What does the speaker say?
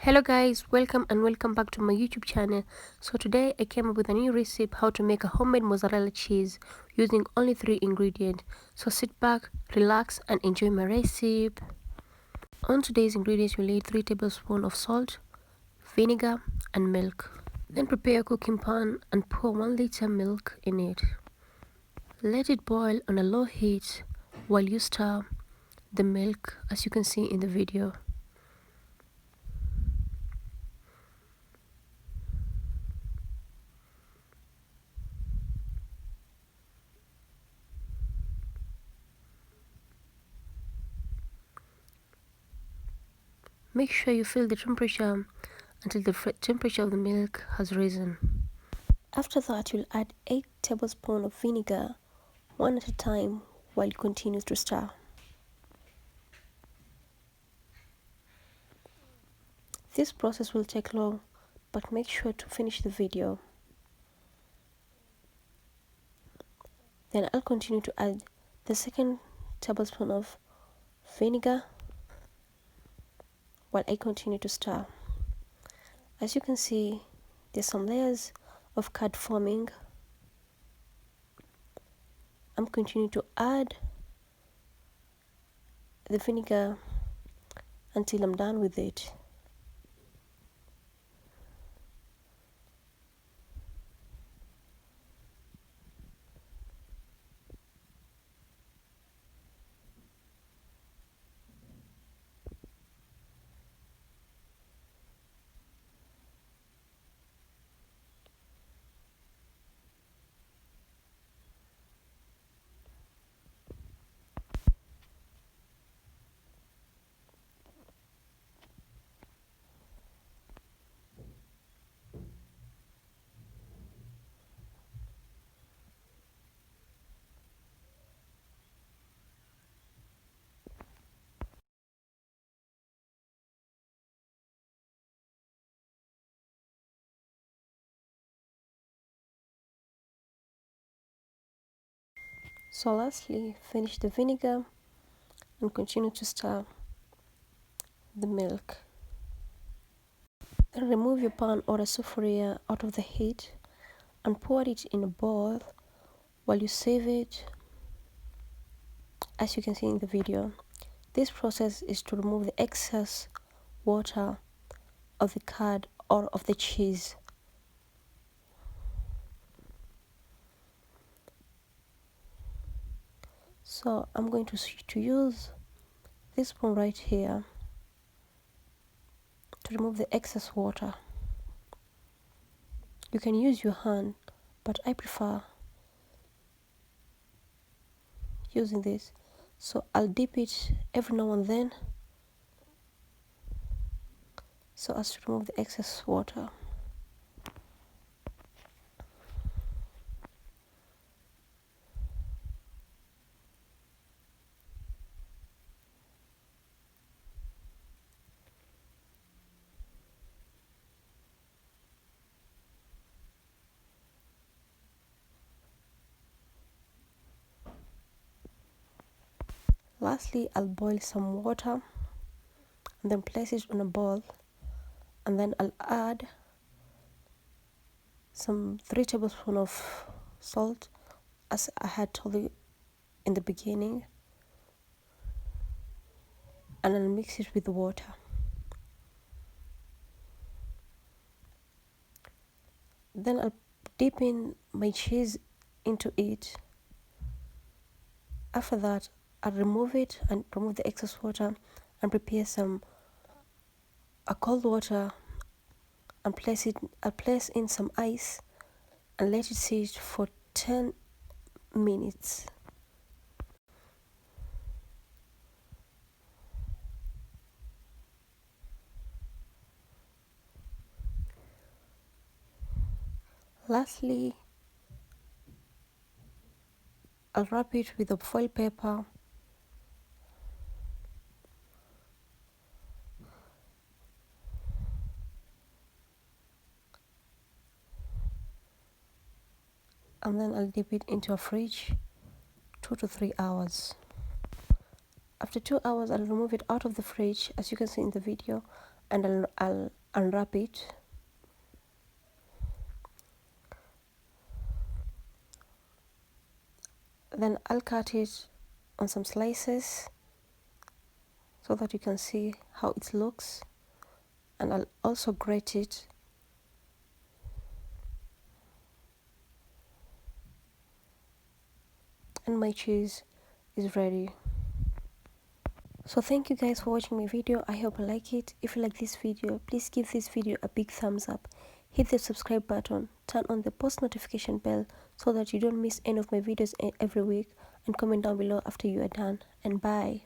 Hello guys, welcome back to my YouTube channel. So today I came up with a new recipe how to make a homemade mozzarella cheese using only 3 ingredients. So sit back, relax and enjoy my recipe. On today's ingredients you'll need 3 tablespoons of salt, vinegar and milk. Then prepare a cooking pan and pour 1 liter milk in it. Let it boil on a low heat while you stir the milk as you can see in the video. Make sure you fill the temperature until the temperature of the milk has risen. After that, you'll add 8 tablespoons of vinegar, one at a time, while you continue to stir. This process will take long, but make sure to finish the video. Then I'll continue to add the second tablespoon of vinegar while I continue to stir. As you can see, there's some layers of curd forming. I'm continuing to add the vinegar until I'm done with it. So lastly, finish the vinegar and continue to stir the milk. Then remove your pan or a souffleur out of the heat and pour it in a bowl while you sieve it, as you can see in the video. This process is to remove the excess water of the curd or of the cheese. So I'm going to use this spoon right here to remove the excess water. You can use your hand, but I prefer using this. So I'll dip it every now and then so as to remove the excess water. Lastly, I'll boil some water and then place it on a bowl, and then I'll add some 3 tablespoons of salt, as I had told you in the beginning, and I'll mix it with the water. Then I'll dip in my cheese into it. After that, I'll remove it and remove the excess water and prepare a cold water and I'll place in some ice and let it sit for 10 minutes. Lastly, I'll wrap it with a foil paper and then I'll dip it into a fridge 2 to 3 hours. After 2 hours, I'll remove it out of the fridge, as you can see in the video, and I'll unwrap it. Then I'll cut it on some slices so that you can see how it looks, and I'll also grate it. And my cheese is ready. So thank you guys for watching my video. I hope you like it. If you like this video, please give this video a big thumbs up. Hit the subscribe button, turn on the post notification bell so that you don't miss any of my videos every week, and comment down below after you are done. And bye.